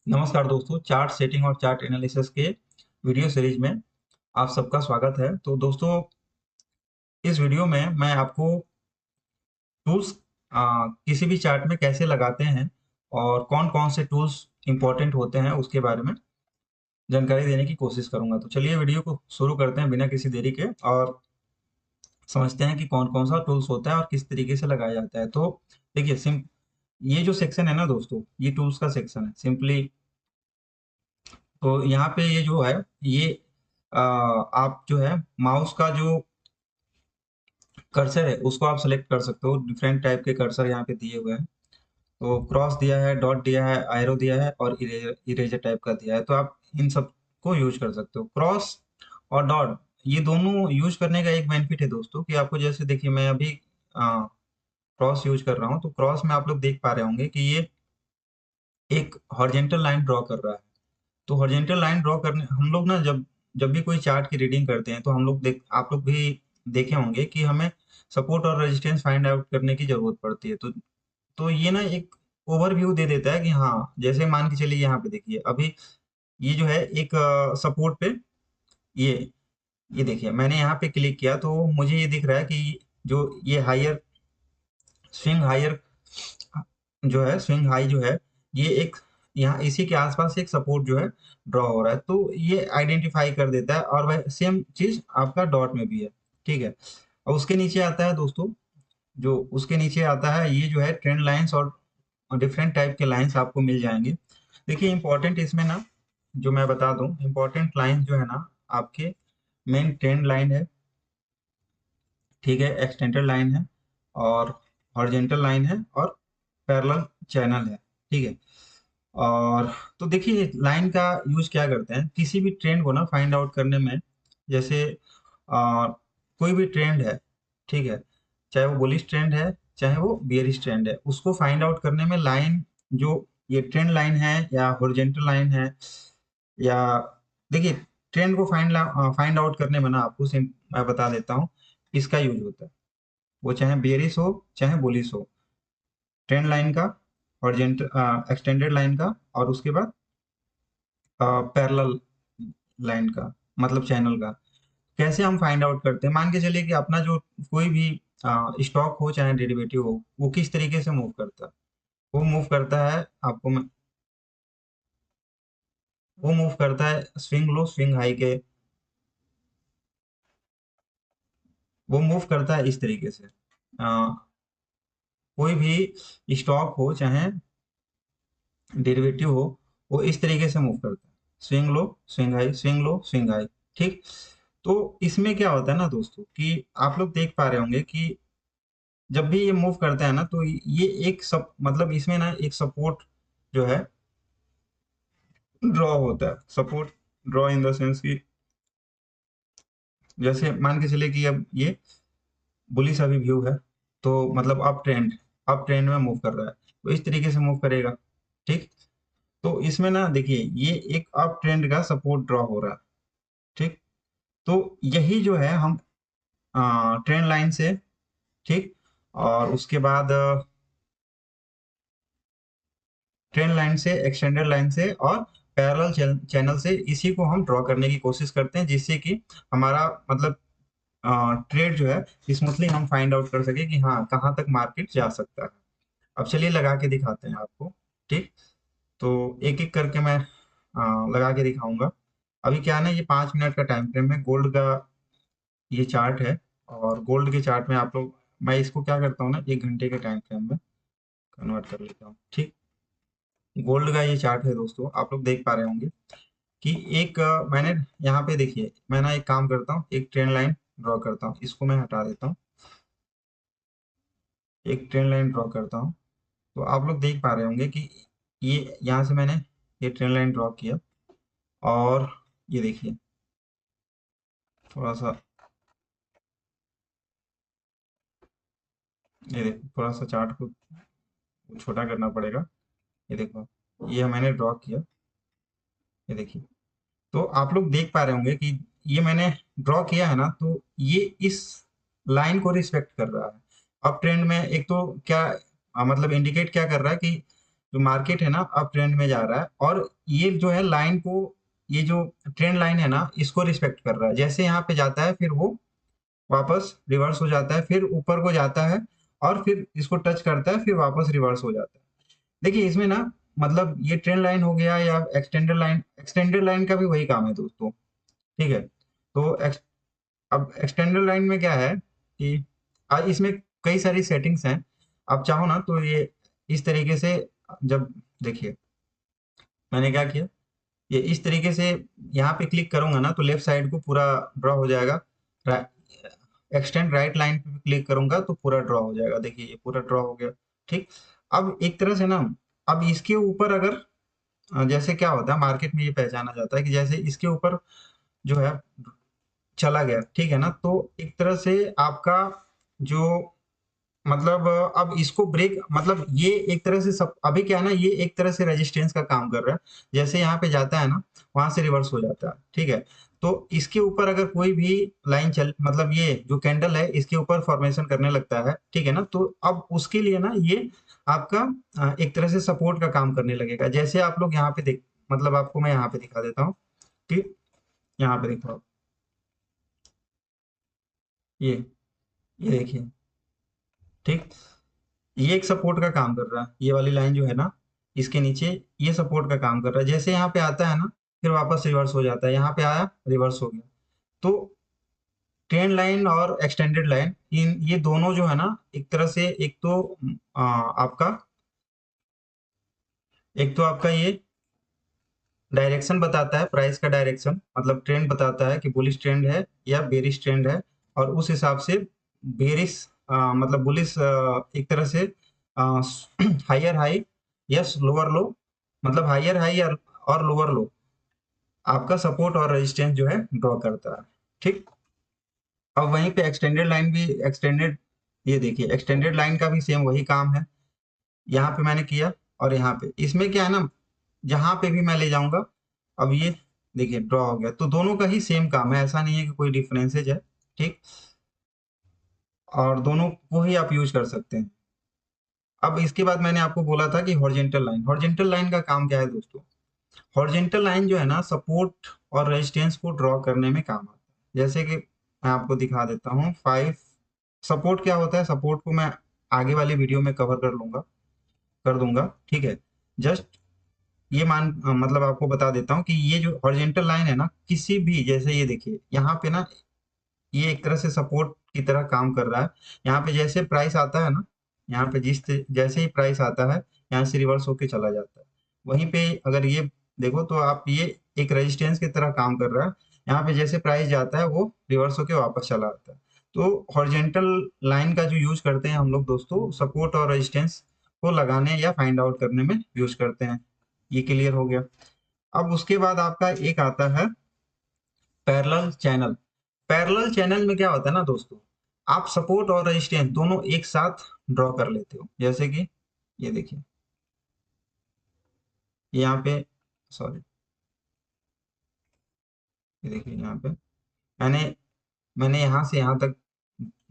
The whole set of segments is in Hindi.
नमस्कार दोस्तों, चार्ट सेटिंग और चार्ट एनालिसिस के वीडियो सीरीज में आप सबका स्वागत है। तो दोस्तों, इस वीडियो में मैं आपको टूल्स किसी भी चार्ट में कैसे लगाते हैं और कौन-कौन से टूल्स इंपॉर्टेंट होते हैं उसके बारे में जानकारी देने की कोशिश करूंगा। तो चलिए वीडियो को शुरू करते हैं बिना किसी देरी के और समझते हैं कि कौन-कौन सा टूल्स होता है और किस तरीके से लगाया जाता है। तो देखिए, सिम ये जो सेक्शन है ना दोस्तों, ये टूल्स का सेक्शन है सिंपली। तो यहाँ पे ये जो है, ये आप जो है माउस का जो कर्सर है उसको आप सेलेक्ट कर सकते हो। डिफरेंट टाइप के कर्सर यहाँ पे दिए हुए हैं। तो क्रॉस दिया है, डॉट दिया है, आयरो दिया है और इरेजर इरेजर टाइप का दिया है। तो आप इन सब को यूज कर सकते हो। क्रॉस और डॉट, ये दोनों यूज करने का एक बेनिफिट है दोस्तों कि आपको, जैसे देखिए मैं अभी क्रॉस यूज कर रहा हूँ, तो क्रॉस में आप लोग देख पा रहे होंगे कि ये एक हॉरिजेंटल लाइन ड्रॉ कर रहा है। तो हॉरिजेंटल लाइन ड्रॉ करने हम लोग ना, जब जब भी कोई चार्ट की रीडिंग करते हैं तो हम लोग आप लोग भी देखे होंगे कि हमें सपोर्ट और रेजिस्टेंस फाइंड आउट करने की जरूरत पड़ती है। तो ये ना एक ओवरव्यू दे देता है कि हाँ, जैसे मान के चलिए यहाँ पे देखिए अभी ये जो है एक सपोर्ट पे, ये ये देखिए मैंने यहाँ पे क्लिक किया तो मुझे ये दिख रहा है कि जो ये हायर स्विंग हायर जो है, स्विंग हाई जो है, ये एक यहाँ इसी के आसपास एक सपोर्ट जो है ड्रॉ हो रहा है। तो ये आइडेंटिफाई कर देता है और वह सेम चीज आपका डॉट में भी है। ठीक है। और उसके नीचे आता है दोस्तों, जो उसके नीचे आता है ये जो है ट्रेंड लाइंस और डिफरेंट टाइप के लाइंस आपको मिल जाएंगे। देखिए इंपॉर्टेंट इसमें ना, जो मैं बता दूं, इंपॉर्टेंट लाइन जो है ना आपके, मेन ट्रेंड लाइन है, ठीक है, एक्सटेंडेड लाइन है और हॉरिजेंटल लाइन है और पैरेलल चैनल है। ठीक है। और तो देखिए लाइन का यूज क्या करते हैं किसी भी ट्रेंड को ना फाइंड आउट करने में। जैसे कोई भी ट्रेंड है, ठीक है, चाहे वो बुलिश ट्रेंड है चाहे वो बियरिश ट्रेंड है, उसको फाइंड आउट करने में लाइन, जो ये ट्रेंड लाइन है या हॉरिजेंटल लाइन है, या देखिए ट्रेंड को फाइंड आउट करने में ना आपको मैं बता देता हूँ इसका यूज होता है। वो चाहे बियरिश हो चाहे बुलिश हो, ट्रेंड लाइन का, हॉरिजेंटल एक्सटेंडेड लाइन का और उसके बाद पैरेलल लाइन का, मतलब चैनल का। कैसे हम फाइंड आउट करते हैं, मान के चलिए कि अपना जो कोई भी स्टॉक हो चाहे डेरिवेटिव हो, वो किस तरीके से मूव करता है। वो मूव करता है, वो मूव करता है स्विंग लो स्विंग हाई के, वो मूव करता है इस तरीके से। कोई भी स्टॉक हो चाहे डेरिवेटिव हो, वो इस तरीके से मूव करता है, swing low swing high, swing low swing high. ठीक। तो इसमें क्या होता है ना दोस्तों कि आप लोग देख पा रहे होंगे कि जब भी ये मूव करता है ना, तो ये एक सब मतलब इसमें ना एक सपोर्ट जो है ड्रॉ होता है। Support draw in the sense कि जैसे मान के चलिए कि अब ये बुलिश अभी व्यू है, तो मतलब अप ट्रेंड में मूव कर रहा है, तो इस तरीके से मूव करेगा। ठीक। तो इसमें ना देखिए ये एक अप ट्रेंड का सपोर्ट ड्रॉ हो रहा है। ठीक। तो यही जो है हम ट्रेंड लाइन से, ठीक, और उसके बाद ट्रेंड लाइन से, एक्सटेंडेड लाइन से और पैरेलल चैनल से, इसी को हम ड्रॉ करने की कोशिश करते हैं जिससे कि हमारा मतलब ट्रेड जो है स्मूथली हम फाइंड आउट कर सके कि हाँ कहाँ तक मार्केट जा सकता है। अब चलिए लगा के दिखाते हैं आपको। ठीक। तो एक एक करके मैं लगा के दिखाऊंगा। अभी क्या है ना, ये 5 मिनट का टाइम फ्रेम है, गोल्ड का ये चार्ट है। और गोल्ड के चार्ट में आप लोग, मैं इसको क्या करता हूँ ना, 1 घंटे के टाइम फ्रेम में कन्वर्ट कर लेता हूँ। ठीक। गोल्ड का ये चार्ट है दोस्तों, आप लोग देख पा रहे होंगे कि एक मैंने यहाँ पे देखिए, मैं ना एक काम करता हूँ, एक ट्रेंड लाइन ड्रॉ करता हूँ, इसको मैं हटा देता हूँ। एक ट्रेंड लाइन ड्रॉ करता हूँ, तो आप लोग देख पा रहे होंगे कि ये यहाँ से मैंने ये ट्रेंड लाइन ड्रॉ किया। और ये देखिए, थोड़ा सा, ये देखो थोड़ा सा चार्ट को छोटा करना पड़ेगा। ये देखो, ये मैंने ड्रॉ किया, ये देखिए। तो आप लोग देख पा रहे होंगे कि ये मैंने ड्रॉ किया है ना, तो ये इस लाइन को रिस्पेक्ट कर रहा है। अब ट्रेंड में एक तो क्या मतलब इंडिकेट क्या कर रहा है कि जो मार्केट है ना अप ट्रेंड में जा रहा है, और ये जो है लाइन को, ये जो ट्रेंड लाइन है ना इसको रिस्पेक्ट कर रहा है। जैसे यहाँ पे जाता है फिर वो वापस रिवर्स हो जाता है, फिर ऊपर को जाता है और फिर इसको टच करता है, फिर वापस रिवर्स हो जाता है। देखिए इसमें ना मतलब ये ट्रेंड लाइन हो गया या एक्सटेंडेड लाइन का भी वही काम है दोस्तों। ठीक है, तो अब एक्सटेंडेड लाइन में क्या है कि आज इसमें कई सारी सेटिंग्स हैं। आप चाहो ना तो ये इस तरीके से, जब देखिए मैंने क्या किया, ये इस तरीके से यहाँ पे क्लिक करूंगा ना तो लेफ्ट साइड को पूरा ड्रॉ हो जाएगा। एक्सटेंड राइट लाइन पे क्लिक करूंगा तो पूरा ड्रॉ हो जाएगा। देखिए ये पूरा ड्रॉ हो गया। ठीक, अब एक तरह से ना, अब इसके ऊपर अगर जैसे क्या होता है मार्केट में ये पहचाना जाता है कि जैसे इसके ऊपर जो है चला गया, ठीक है ना, तो एक तरह से आपका जो मतलब अब इसको ब्रेक, मतलब ये एक तरह से सब अभी क्या है ना, ये एक तरह से रेजिस्टेंस का काम कर रहा है। जैसे यहाँ पे जाता है ना वहां से रिवर्स हो जाता है। ठीक है, तो इसके ऊपर अगर कोई भी लाइन चल, मतलब ये जो कैंडल है इसके ऊपर फॉर्मेशन करने लगता है, ठीक है ना, तो अब उसके लिए ना ये आपका एक तरह से सपोर्ट का काम करने लगेगा। जैसे आप लोग यहाँ पे देख, मतलब आपको मैं यहाँ पे दिखा देता हूँ कि यहाँ पे देखो आप, ये ये देखिए। ठीक, ये एक सपोर्ट का काम कर रहा है, ये वाली लाइन जो है ना इसके नीचे, ये सपोर्ट का काम कर रहा है। जैसे यहाँ पे आता है ना फिर वापस रिवर्स हो जाता है, यहाँ पे आया रिवर्स हो गया। तो ट्रेंड लाइन और एक्सटेंडेड लाइन, इन ये दोनों जो है ना एक तरह से, आपका एक तो आपका ये डायरेक्शन बताता है, प्राइस का डायरेक्शन, मतलब ट्रेंड बताता है कि बुलिश ट्रेंड है या बेरिश ट्रेंड है। और उस हिसाब से बेरिश मतलब बुलिश एक तरह से higher high yes lower low, मतलब हायर हाई और लोअर लो आपका सपोर्ट और रेजिस्टेंस जो है ड्रॉ करता है। ठीक, अब वहीं पे एक्सटेंडेड लाइन भी, एक्सटेंडेड, ये देखिए एक्सटेंडेड लाइन का भी सेम वही काम है। यहाँ पे मैंने किया और यहाँ पे इसमें क्या है ना, जहां पे भी मैं ले जाऊंगा, अब ये देखिए ड्रॉ हो गया। तो दोनों का ही सेम काम है, ऐसा नहीं है कि कोई डिफरेंसेज है। ठीक, और दोनों को ही आप यूज कर सकते हैं। अब इसके बाद मैंने आपको बोला था कि हॉरिजेंटल लाइन, हॉरिजेंटल लाइन का काम क्या है दोस्तों। हॉरिजेंटल लाइन जो है ना सपोर्ट और रेजिस्टेंस को ड्रॉ करने में काम आता है। जैसे कि मैं आपको दिखा देता हूँ, फाइव सपोर्ट क्या होता है, सपोर्ट को मैं आगे वाली वीडियो में कवर कर दूंगा। ठीक है, जस्ट ये मतलब आपको बता देता हूँ कि ये जो हॉरिजेंटल लाइन है ना किसी भी, जैसे ये देखिए यहाँ पे ना ये एक तरह से सपोर्ट की तरह काम कर रहा है। यहाँ पे जैसे प्राइस आता है ना, यहाँ पे जैसे ही प्राइस आता है यहाँ से रिवर्स होके चला जाता है। वहीं पे अगर ये देखो तो आप, ये एक रेजिस्टेंस की तरह काम कर रहा है। यहाँ पे जैसे प्राइस जाता है वो रिवर्स होके वापस चला आता है। तो हॉरिजेंटल लाइन का जो यूज करते हैं हम लोग दोस्तों, सपोर्ट और रेजिस्टेंस को लगाने या फाइंड आउट करने में यूज करते हैं। ये क्लियर हो गया। अब उसके बाद आपका एक आता है पैरेलल चैनल। पैरेलल चैनल में क्या होता है ना दोस्तों, आप सपोर्ट और रेजिस्टेंस दोनों एक साथ ड्रॉ कर लेते हो। जैसे कि ये देखिए यहाँ पे, सॉरी, ये देखिए यहाँ पे मैंने मैंने यहाँ से यहाँ तक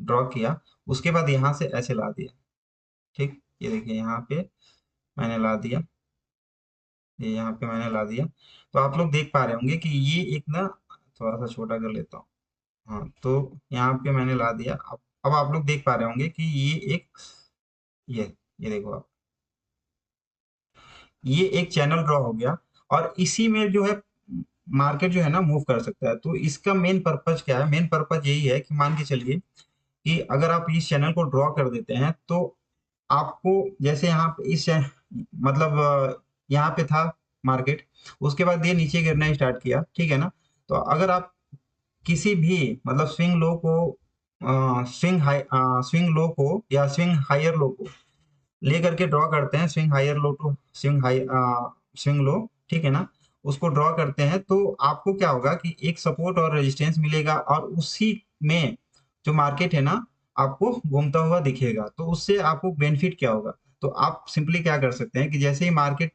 ड्रॉ किया, उसके बाद यहाँ से ऐसे ला दिया। ठीक, ये देखिए यहाँ पे मैंने ला दिया, ये यहाँ पे मैंने ला दिया। तो आप लोग देख पा रहे होंगे कि ये एक ना, थोड़ा सा छोटा कर लेता हूँ। हाँ, तो यहाँ पे मैंने ला दिया। अब आप लोग देख पा रहे होंगे कि ये एक, ये देखो आप, ये एक चैनल ड्रॉ हो गया। और इसी में जो है मार्केट जो है ना मूव कर सकता है। तो इसका मेन पर्पज क्या है, मेन पर्पज यही है कि मान के चलिए कि अगर आप इस चैनल को ड्रॉ कर देते हैं तो आपको, जैसे यहाँ पे मतलब यहाँ पे था मार्केट, उसके बाद ये नीचे गिरना स्टार्ट किया, ठीक है ना। तो अगर आप किसी भी मतलब स्विंग लो को, स्विंग लो को या स्विंग हायर लो को ले करके ड्रॉ करते हैं, swing higher low to swing low, ठीक है ना, उसको ड्रॉ करते हैं, तो आपको क्या होगा कि एक सपोर्ट और रेजिस्टेंस मिलेगा और उसी में जो मार्केट है ना आपको घूमता हुआ दिखेगा। तो उससे आपको बेनिफिट क्या होगा, तो आप सिंपली क्या कर सकते हैं कि जैसे ही मार्केट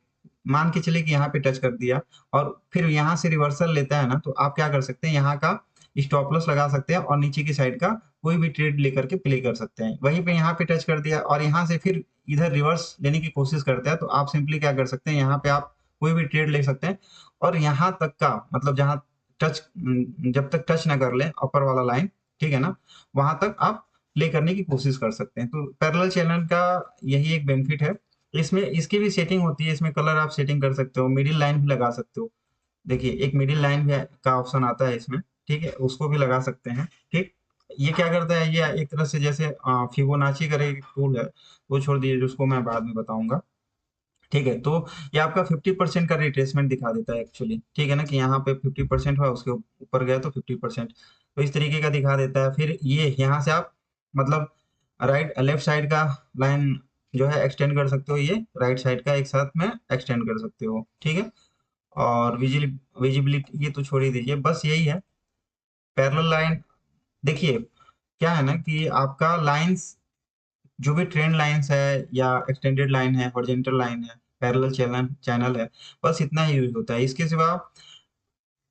मान के चले कि यहाँ पे टच कर दिया और फिर यहाँ से रिवर्सल लेता है ना, तो आप क्या कर सकते हैं, यहाँ का स्टॉप लॉस लगा सकते हैं और नीचे की साइड का कोई भी ट्रेड लेकर के प्ले कर सकते हैं। वहीं पे यहाँ पे टच कर दिया और यहाँ से फिर इधर रिवर्स लेने की कोशिश करते हैं, तो आप सिंपली क्या कर सकते हैं, यहाँ पे आप कोई भी ट्रेड ले सकते हैं और यहाँ तक का मतलब जहाँ टच, जब तक टच ना कर ले अपर वाला लाइन, ठीक है ना, वहां तक आप प्ले करने की कोशिश कर सकते हैं। तो पैरेलल चैनल का यही एक बेनिफिट है। इसमें इसकी भी सेटिंग होती है, इसमें कलर आप सेटिंग कर सकते हो, मिडिल लाइन भी लगा सकते हो। देखिए एक मिडिल लाइन भी का ऑप्शन आता है इसमें, ठीक है, उसको भी लगा सकते हैं। ठीक, ये क्या करता है, ये एक तरह से जैसे फिबोनाची का एक टूल है, वो छोड़ दीजिए जिसको मैं बाद में बताऊंगा। ठीक है, तो ये आपका 50% का रिट्रेसमेंट दिखा देता है एक्चुअली, ठीक है ना, कि यहाँ पे 50% हुआ, उसके ऊपर गया तो 50%, तो इस तरीके का दिखा देता है। फिर ये यहाँ से आप मतलब राइट लेफ्ट साइड का लाइन जो है एक्सटेंड कर सकते हो, ये राइट साइड का एक साथ में एक्सटेंड कर सकते हो, ठीक है। और विजिबिलिटी ये तो छोड़ ही दीजिए, बस यही है। पैरेलल लाइन, देखिए क्या है ना कि आपका लाइंस जो भी ट्रेंड लाइंस है या एक्सटेंडेड लाइन है, हॉरिजॉन्टल लाइन है, पैरेलल चैनल चैनल है, बस इतना ही यूज होता है। इसके सिवा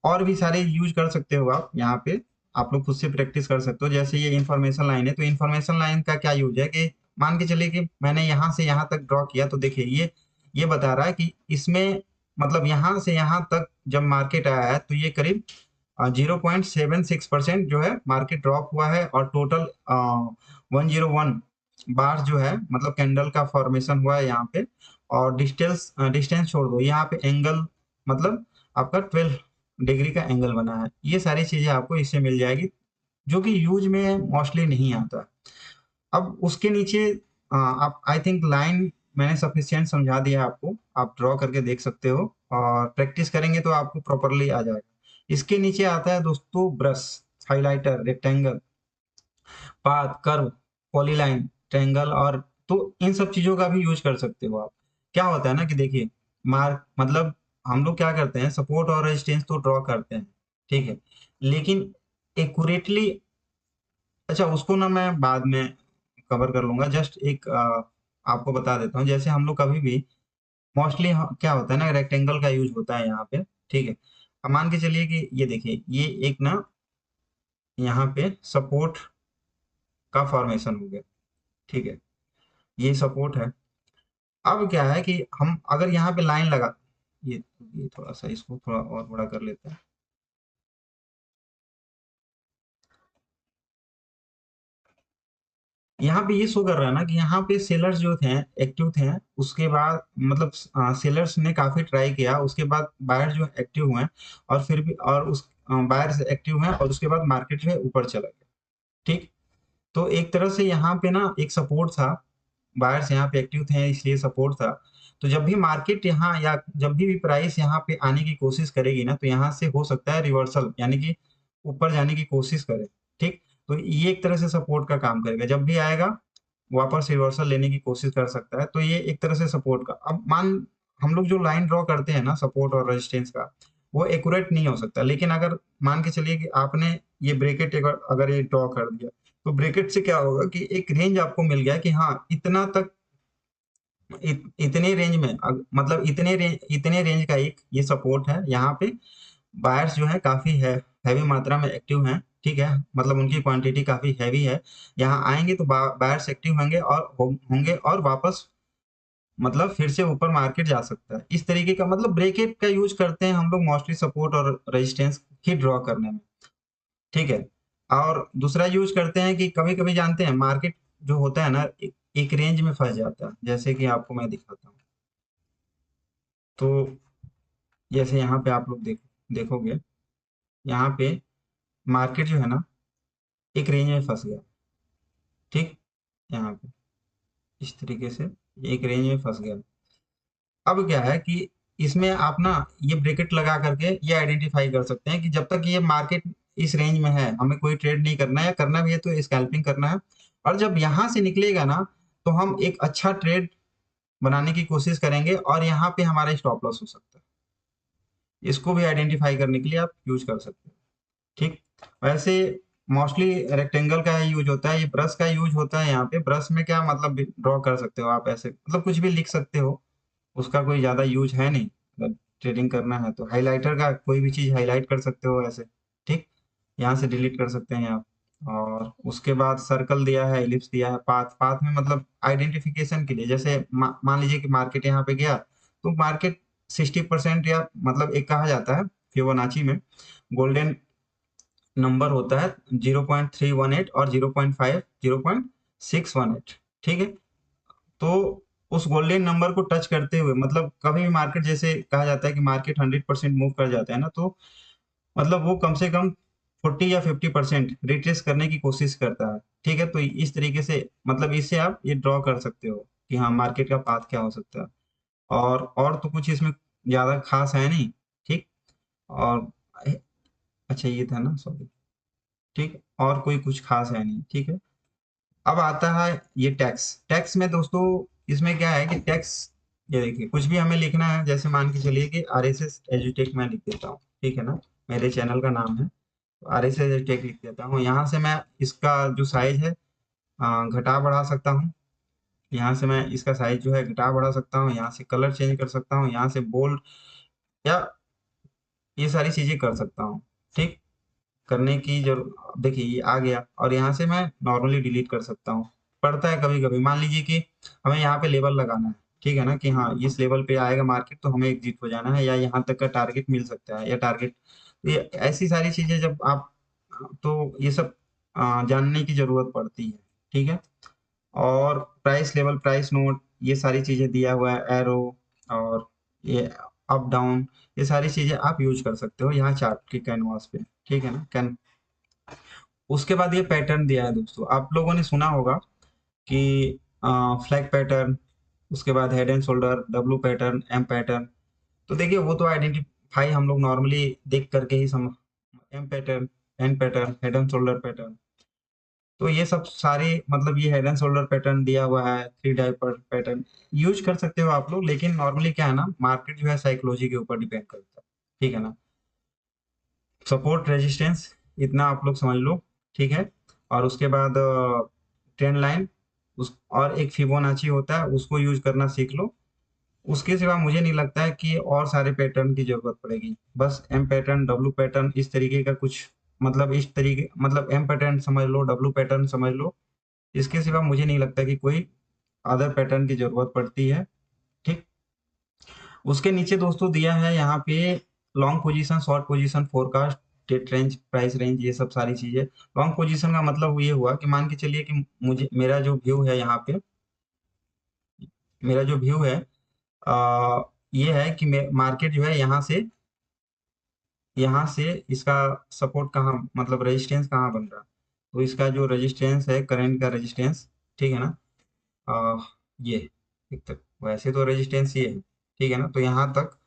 और भी सारे यूज कर सकते हो आप, यहाँ पे आप लोग खुद से प्रैक्टिस कर सकते हो। जैसे ये इंफॉर्मेशन लाइन है, तो इंफॉर्मेशन लाइन का क्या यूज है कि मान के चलिए कि मैंने यहाँ से यहाँ तक ड्रॉ किया, तो देखिए ये बता रहा है कि इसमें मतलब यहाँ से यहाँ तक जब मार्केट आया है तो ये करीब 0.76% जो है मार्केट ड्रॉप हुआ है, और टोटल 101 बार जो है मतलब कैंडल का फॉर्मेशन हुआ है यहाँ पे। और डिस्टेंस डिस्टेंस छोड़ दो, यहाँ पे एंगल मतलब आपका 12 डिग्री का एंगल बना है। ये सारी चीजें आपको इससे मिल जाएगी, जो कि यूज में मोस्टली नहीं आता। अब उसके नीचे आप आई थिंक लाइन मैंने सफिशिएंट समझा दिया है आपको, आप ड्रॉ करके देख सकते हो और प्रैक्टिस करेंगे तो आपको प्रॉपरली आ जाएगा। इसके नीचे आता है दोस्तों brush, highlighter, rectangle, path, curve, polyline, triangle, और तो इन सब चीजों का भी यूज कर सकते हो आप। क्या होता है ना कि देखिए मार्क मतलब हम लोग क्या करते हैं, सपोर्ट और रेजिस्टेंस तो ड्रॉ करते हैं, ठीक है, लेकिन एक्यूरेटली, अच्छा उसको ना मैं बाद में कवर कर लूंगा। जस्ट एक आपको बता देता हूँ, जैसे हम लोग कभी भी मोस्टली क्या होता है ना, रेक्टेंगल का यूज होता है यहाँ पे, ठीक है। अब मान के चलिए कि ये देखिए ये एक ना यहाँ पे सपोर्ट का फॉर्मेशन हो गया, ठीक है, ये सपोर्ट है। अब क्या है कि हम अगर यहाँ पे लाइन लगा, ये थोड़ा सा इसको थोड़ा और बड़ा कर लेते हैं। यहाँ पे ये शो कर रहा है ना कि यहाँ पे सेलर्स जो थे एक्टिव थे, उसके बाद मतलब सेलर्स ने काफी ट्राई किया, उसके बाद बायर जो एक्टिव हुए, और फिर भी और उस बायर्स एक्टिव हुए और उसके बाद मार्केट जो है ऊपर चला गया, ठीक। तो एक तरह से यहाँ पे ना एक सपोर्ट था, बायर्स यहाँ पे एक्टिव थे इसलिए सपोर्ट था। तो जब भी मार्केट यहाँ या जब भी प्राइस यहाँ पे आने की कोशिश करेगी ना, तो यहाँ से हो सकता है रिवर्सल, यानी कि ऊपर जाने की कोशिश करे, ठीक। तो ये एक तरह से सपोर्ट का काम करेगा, जब भी आएगा वापस रिवर्सल लेने की कोशिश कर सकता है। तो ये एक तरह से सपोर्ट का, अब मान हम लोग जो लाइन ड्रॉ करते हैं ना सपोर्ट और रेजिस्टेंस का, वो एक्यूरेट नहीं हो सकता, लेकिन अगर मान के चलिए कि आपने ये ब्रेकेट अगर ये ड्रॉ कर दिया, तो ब्रेकेट से क्या होगा कि एक रेंज आपको मिल गया कि हाँ इतना तक, इतने रेंज में मतलब इतने रेंज का एक ये सपोर्ट है। यहाँ पे बायर्स जो है काफी है हैवी मात्रा में एक्टिव हैं, ठीक है, मतलब उनकी क्वांटिटी काफी हैवी है। यहाँ आएंगे तो बायर्स एक्टिव होंगे और होंगे और वापस मतलब फिर से ऊपर मार्केट जा सकता है। इस तरीके का मतलब ब्रेकेट का यूज करते हैं हम लोग मोस्टली सपोर्ट और रेजिस्टेंस ही ड्रॉ करने में, ठीक है। और दूसरा यूज करते हैं कि कभी कभी जानते हैं मार्केट जो होता है ना एक रेंज में फंस जाता है, जैसे कि आपको मैं दिखाता हूँ। तो जैसे यहाँ पे आप लोग देखोगे, यहाँ पे मार्केट जो है ना एक रेंज में फंस गया, ठीक, यहाँ पे इस तरीके से एक रेंज में फंस गया। अब क्या है कि इसमें आप ना ये ब्रेकेट लगा करके ये आइडेंटिफाई कर सकते हैं कि जब तक ये मार्केट इस रेंज में है हमें कोई ट्रेड नहीं करना है, या करना भी है तो स्कैल्पिंग करना है। और जब यहाँ से निकलेगा ना, तो हम एक अच्छा ट्रेड बनाने की कोशिश करेंगे और यहाँ पे हमारा स्टॉप लॉस हो सकता है। इसको भी आइडेंटिफाई करने के लिए आप यूज कर सकते हैं, ठीक। वैसे मोस्टली रेक्टेंगल का यूज होता है, ये ब्रश का यूज होता है। यहाँ पे ब्रश में क्या मतलब ड्रॉ कर सकते हो आप, ऐसे मतलब कुछ भी लिख सकते हो, उसका कोई ज्यादा यूज है नहीं। अगर ट्रेडिंग करना है तो हाइलाइटर का कोई भी चीज हाईलाइट कर सकते हो ऐसे, ठीक। यहाँ से डिलीट कर सकते हैं आप। और उसके बाद सर्कल दिया है, एलिप्स दिया है, पाथ पाथ में मतलब आइडेंटिफिकेशन के लिए, जैसे मान लीजिए कि मार्केट यहाँ पे गया, तो मार्केट 60% या मतलब एक कहा जाता है फिबोनाची में गोल्डन नंबर होता है 0.318 और 0.5 0.618, ठीक है। तो उस गोल्डन नंबर को टच करते हुए मतलब कभी भी मार्केट, जैसे कहा जाता है कि मार्केट 100% मूव कर जाता है ना, तो मतलब वो कम से कम 40 या 50% रिट्रेस करने की कोशिश करता है, ठीक है। तो इस तरीके से मतलब इससे आप ये ड्रॉ कर सकते हो कि हाँ मार्केट का पाथ क्या हो सकता है। और तो कुछ इसमें ज्यादा खास है नहीं, ठीक। और अच्छा ये था ना, सॉरी, ठीक। और कोई कुछ खास है नहीं, ठीक है। अब आता है ये टैक्स। टैक्स में दोस्तों इसमें क्या है कि टैक्स, ये देखिए कुछ भी हमें लिखना है, जैसे मान के चलिए कि आर एस एस एजुटेक मैं लिख देता हूँ, ठीक है ना, मेरे चैनल का नाम है, तो आर एस एस एजुटेक लिख देता हूँ। यहाँ से मैं इसका जो साइज है घटा बढ़ा सकता हूँ। यहाँ से मैं इसका साइज जो है घटा बढ़ा सकता हूँ, यहाँ से कलर चेंज कर सकता हूँ, यहाँ से बोल्ड या ये सारी चीजें कर सकता हूँ, ठीक। करने की जरूर, देखिए ये आ गया, और यहाँ से मैं नॉर्मली डिलीट कर सकता हूँ। पड़ता है कभी कभी, मान लीजिए कि हमें यहाँ पे लेवल लगाना है, ठीक है ना, कि हाँ इस लेवल पे आएगा मार्केट तो हमें एग्जिट हो जाना है, या यहाँ तक का टारगेट मिल सकता है, या टारगेट, तो ये ऐसी सारी चीजें जब आप, तो ये सब जानने की जरूरत पड़ती है, ठीक है। और प्राइस लेवल, प्राइस नोट, ये सारी चीजें दिया हुआ है, एरो, और ये अप डाउन, ये सारी चीजें आप यूज कर सकते हो यहाँ चार्ट के कैनवास पे, ठीक है ना। कैन उसके बाद ये पैटर्न दिया है दोस्तों, आप लोगों ने सुना होगा कि फ्लैग पैटर्न, उसके बाद head and shoulder, W pattern, M pattern. तो देखिए वो तो आइडेंटिफाई हम लोग नॉर्मली देख करके ही some, M pattern, N pattern, head and shoulder pattern, तो ये सब सारे मतलब ये हेड एंड शोल्डर पैटर्न दिया हुआ है, थ्री टाइप पैटर्न यूज कर सकते हो आप लोग, लेकिन नॉर्मली क्या है ना, मार्केट जो है साइकोलॉजी के ऊपर डिपेंड करता है, ठीक है ना। सपोर्ट रेजिस्टेंस इतना आप लोग समझ लो, ठीक है। और उसके बाद ट्रेंड लाइन, उस और एक फिबोनाची होता है, उसको यूज करना सीख लो। उसके सिवा मुझे नहीं लगता है कि और सारे पैटर्न की जरूरत पड़ेगी। बस एम पैटर्न, डब्लू पैटर्न, इस तरीके का कुछ, मतलब इस तरीके, मतलब एम पैटर्न समझ लो, डब्लू पैटर्न समझ लो। इसके सिवा मुझे नहीं लगता कि कोई अदर पैटर्न की जरूरत पड़ती है, ठीक। उसके नीचे दोस्तों दिया है यहाँ पे long position, short position, forecast, date range, price range, ये सब सारी चीजें। लॉन्ग पोजीशन का मतलब ये हुआ कि मान के चलिए कि मुझे, मेरा जो व्यू है यहाँ पे, मेरा जो व्यू है आ, ये है कि मार्केट जो है यहाँ से इसका सपोर्ट कहाँ, मतलब रेजिस्टेंस कहाँ बन रहा है। तो इसका जो रेजिस्टेंस है, करंट का रेजिस्टेंस, ठीक है ना, आ, ये एक तक, वैसे तो रेजिस्टेंस ये है, ठीक है ना। तो यहाँ तक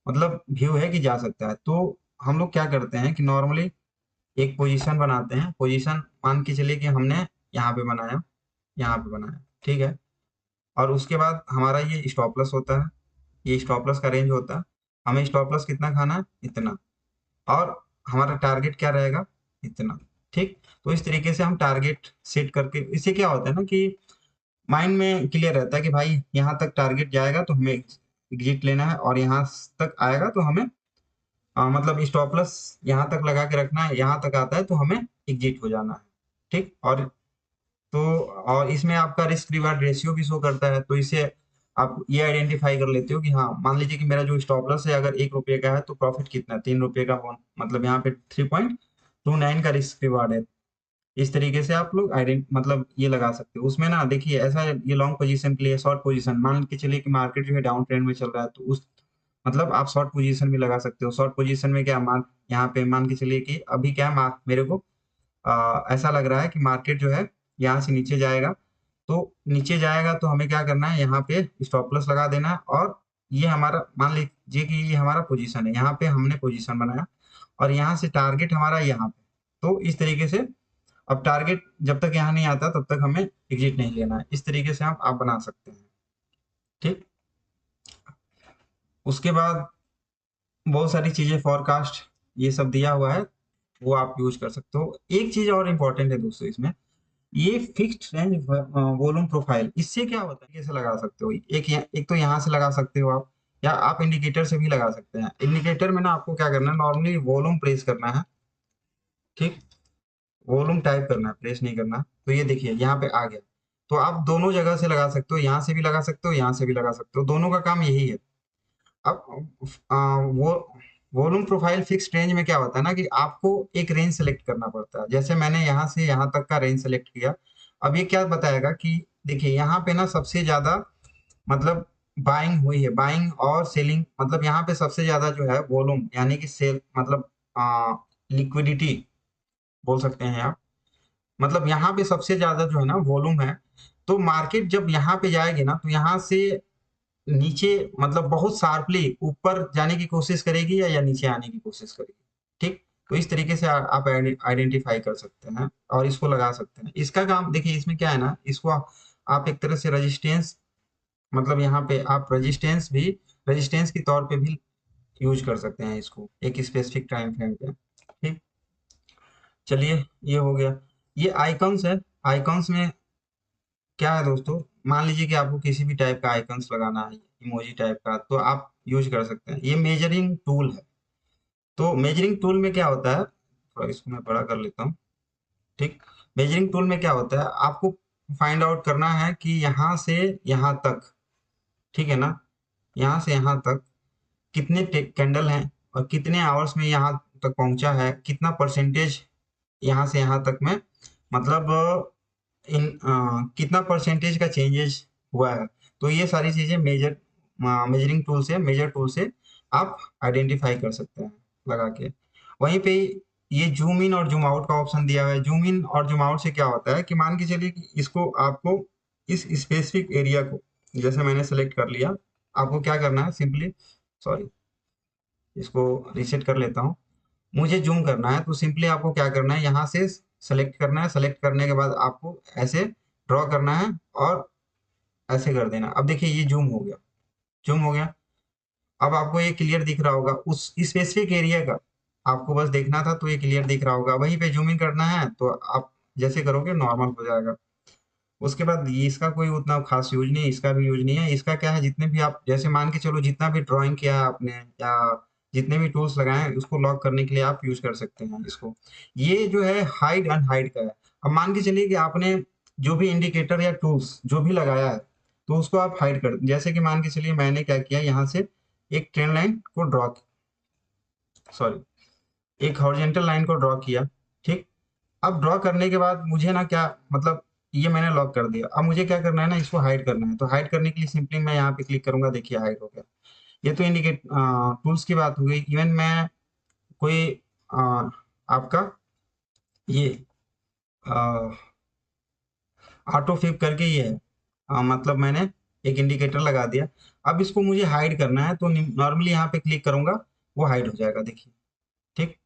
मतलब व्यू है कि जा सकता है। तो हम लोग क्या करते हैं कि नॉर्मली एक पोजीशन बनाते हैं, पोजीशन मान के चलिए कि हमने यहाँ पे बनाया, यहाँ पे बनाया, ठीक है। और उसके बाद हमारा ये स्टॉप लॉस होता है, ये स्टॉप लॉस का रेंज होता है। हमें स्टॉप लॉस कितना खाना है, इतना, और हमारा टारगेट क्या रहेगा, इतना, ठीक। तो इस तरीके से हम टारगेट सेट करके, इससे क्या होता है ना कि माइंड में क्लियर रहता है कि भाई यहाँ तक टारगेट जाएगा तो हमें एग्जिट लेना है, और यहाँ तक आएगा तो हमें मतलब स्टॉप लॉस यहाँ तक लगा के रखना है, यहाँ तक आता है तो हमें एग्जिट हो जाना है, ठीक। और तो और इसमें आपका रिस्क रिवार्ड रेशियो भी शो करता है, तो इसे आप ये आइडेंटिफाई कर लेते हो कि हाँ मान लीजिए कि मेरा जो स्टॉप लॉस है अगर 1 रुपये का है, तो प्रॉफिट कितना है, 3 रुपये का मतलब यहाँ पे 3.29 का रिस्क रिवार्ड है। इस तरीके से आप लोग मतलब ये लगा सकते हो उसमें ना। देखिए ऐसा है, ये लॉन्ग पोजीशन के लिए, शॉर्ट पोजीशन मान के चलिए कि मार्केट जो है डाउन ट्रेंड में चल रहा है, तो उस मतलब आप शॉर्ट पोजीशन भी लगा सकते हो। शॉर्ट पोजीशन में क्या, यहाँ पे मान के चलिए कि अभी क्या है, मेरे को ऐसा लग रहा है कि मार्केट जो है यहाँ से नीचे जाएगा, तो नीचे जाएगा तो हमें क्या करना है, यहाँ पे स्टॉप लॉस लगा देना है। और ये हमारा, मान लीजिए कि ये हमारा पोजीशन है, यहाँ पे हमने पोजीशन बनाया, और यहाँ से टारगेट हमारा यहाँ पे। तो इस तरीके से अब टारगेट जब तक यहाँ नहीं आता तब तक हमें एग्जिट नहीं लेना है। इस तरीके से आप बना सकते हैं, ठीक। उसके बाद बहुत सारी चीजें, फॉरकास्ट, ये सब दिया हुआ है, वो आप यूज कर सकते हो। एक चीज और इम्पोर्टेंट है दोस्तों इसमें, ये फिक्स्ड रेंज वॉल्यूम प्रोफाइल, इससे क्या होता है, कैसे लगा सकते हो, एक तो यहाँ से लगा सकते हो आप, या आप इंडिकेटर से भी लगा सकते हैं। इंडिकेटर में ना आपको क्या करना है, नॉर्मली वॉल्यूम प्रेस करना है, ठीक, वॉल्यूम टाइप करना है, प्रेस नहीं करना। तो ये देखिए यहाँ पे आ गया। तो आप दोनों जगह से लगा सकते हो, यहाँ से भी लगा सकते हो, यहाँ से भी लगा सकते हो, दोनों का काम यही है। अब वो वॉल्यूम प्रोफाइल फिक्स रेंज में क्या होता है ना कि आपको एक रेंज सेलेक्ट करना पड़ता है। जैसे मैंने यहाँ से यहाँ तक का रेंज सेलेक्ट किया। अब ये क्या बताएगा कि देखिए यहाँ पे ना सबसे ज्यादा मतलब बाइंग हुई है, बाइंग और सेलिंग, मतलब यहाँ पे सबसे ज्यादा जो है वॉल्यूम यानी कि सेल मतलब लिक्विडिटी बोल सकते हैं आप, मतलब यहाँ पे सबसे ज्यादा जो है ना वॉल्यूम है। तो मार्केट जब यहाँ पे जाएगी ना तो यहाँ से नीचे मतलब बहुत शार्पली ऊपर जाने की कोशिश करेगी या नीचे आने की कोशिश करेगी। ठीक, तो इस तरीके से आप आइडेंटिफाई कर सकते हैं और इसको लगा सकते हैं। इसका काम देखिए, इसमें क्या है ना, इसको आप एक तरह से रेजिस्टेंस, मतलब यहाँ पे आप रेजिस्टेंस भी, रेजिस्टेंस के तौर पे भी यूज कर सकते हैं इसको एक स्पेसिफिक टाइम फ्रेम पे। ठीक, चलिए ये हो गया। ये आइकॉन्स है। आइकॉन्स में क्या है दोस्तों, मान लीजिए कि आपको किसी भी टाइप का आइकन्स लगाना है, इमोजी टाइप का, तो आप यूज कर सकते हैं। ये मेजरिंग टूल है। तो मेजरिंग टूल में क्या होता है, थोड़ा इसको मैं बड़ा कर लेता हूँ। ठीक, मेजरिंग टूल में क्या होता है, आपको फाइंड आउट करना है कि यहाँ से यहाँ तक, ठीक है ना, यहाँ से यहाँ तक कितने कैंडल हैं और कितने आवर्स में यहाँ तक पहुंचा है, कितना परसेंटेज यहाँ से यहाँ तक में, मतलब कितना परसेंटेज का चेंजेस हुआ है। तो ये सारी चीजें मेजरिंग टूल से, मेजर टूल से आप आइडेंटिफाई कर सकते हैं लगा के। वहीं पे ये जूम इन और जूम आउट का ऑप्शन दिया हुआ है। जूम इन और जूम आउट से क्या होता है कि मान के चलिए कि इसको आपको इस स्पेसिफिक एरिया को, जैसे मैंने सेलेक्ट कर लिया, आपको क्या करना है, सिंपली, सॉरी इसको रीसेट कर लेता हूँ। मुझे जूम करना है तो सिंपली आपको क्या करना है, यहाँ से सेलेक्ट करना है। सेलेक्ट करने के बाद आपको ऐसे ड्रॉ करना है और ऐसे कर देना। अब देखिए ये जूम हो गया, जूम हो गया। अब आपको ये क्लियर दिख रहा होगा उस स्पेसिफिक एरिया का, आपको बस देखना था तो ये क्लियर दिख रहा होगा। वहीं पे जूम इन करना है तो आप जैसे करोगे नॉर्मल हो जाएगा। उसके बाद ये इसका कोई उतना खास यूज नहीं है, इसका भी यूज नहीं है। इसका क्या है, जितने भी आप जैसे मान के चलो जितना भी ड्राइंग किया है आपने या जितने भी टूल्स लगाए हैं उसको लॉक करने के लिए आप यूज कर सकते हैं इसको। ये जो है हाइड अनहाइड का है। अब मान के चलिए कि आपने जो भी इंडिकेटर या टूल्स जो भी लगाया है तो उसको आप हाइड कर, जैसे कि मान के चलिए मैंने क्या किया, यहाँ से एक ट्रेन लाइन को ड्रॉ, सॉरी एक हॉरिजॉन्टल लाइन को ड्रॉ किया। ठीक, अब ड्रॉ करने के बाद मुझे ना क्या मतलब, ये मैंने लॉक कर दिया। अब मुझे क्या करना है ना, इसको हाइड करना है। तो हाइड करने के लिए सिंपली मैं यहाँ पे क्लिक करूंगा, देखिए हाइड हो गया। ये तो इंडिकेट टूल्स की बात हो गई। इवन मैं कोई आपका ये ऑटो फ्लिप करके ये है, मतलब मैंने एक इंडिकेटर लगा दिया। अब इसको मुझे हाइड करना है तो नॉर्मली यहाँ पे क्लिक करूंगा, वो हाइड हो जाएगा, देखिए। ठीक,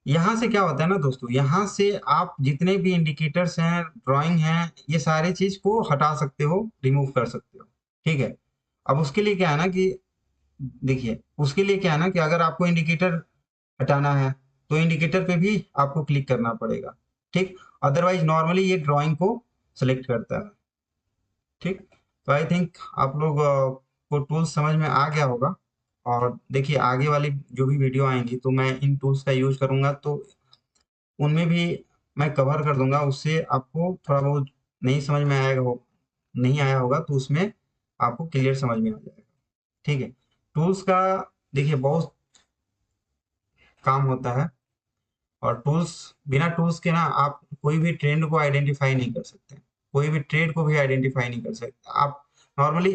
यहाँ से क्या होता है ना दोस्तों, यहाँ से आप जितने भी इंडिकेटर्स हैं, ड्राइंग हैं, ये सारी चीज को हटा सकते हो, रिमूव कर सकते हो। ठीक है, अब उसके लिए क्या है ना कि देखिए, उसके लिए क्या है ना कि अगर आपको इंडिकेटर हटाना है तो इंडिकेटर पे भी आपको क्लिक करना पड़ेगा। ठीक, अदरवाइज नॉर्मली ये ड्राइंग को सिलेक्ट करता है। ठीक, तो आई थिंक आप लोग को टूल्स समझ में आ गया होगा। और देखिए आगे वाली जो भी वीडियो आएंगी तो मैं इन टूल्स का यूज करूंगा, तो उनमें भी मैं कवर कर दूंगा। उससे आपको थोड़ा बहुत नहीं समझ में आएगा हो, नहीं आया होगा तो उसमें आपको क्लियर समझ में आ जाएगा। ठीक है, टूल्स का देखिए बहुत काम होता है। और टूल्स, बिना टूल्स के ना आप कोई भी ट्रेंड को आइडेंटिफाई नहीं कर सकते, कोई भी ट्रेड को भी आइडेंटिफाई नहीं कर सकते आप नॉर्मली,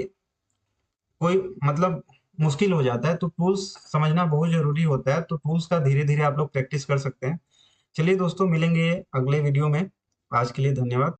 कोई मतलब मुश्किल हो जाता है। तो टूल्स समझना बहुत जरूरी होता है। तो टूल्स का धीरे धीरे आप लोग प्रैक्टिस कर सकते हैं। चलिए दोस्तों, मिलेंगे अगले वीडियो में। आज के लिए धन्यवाद।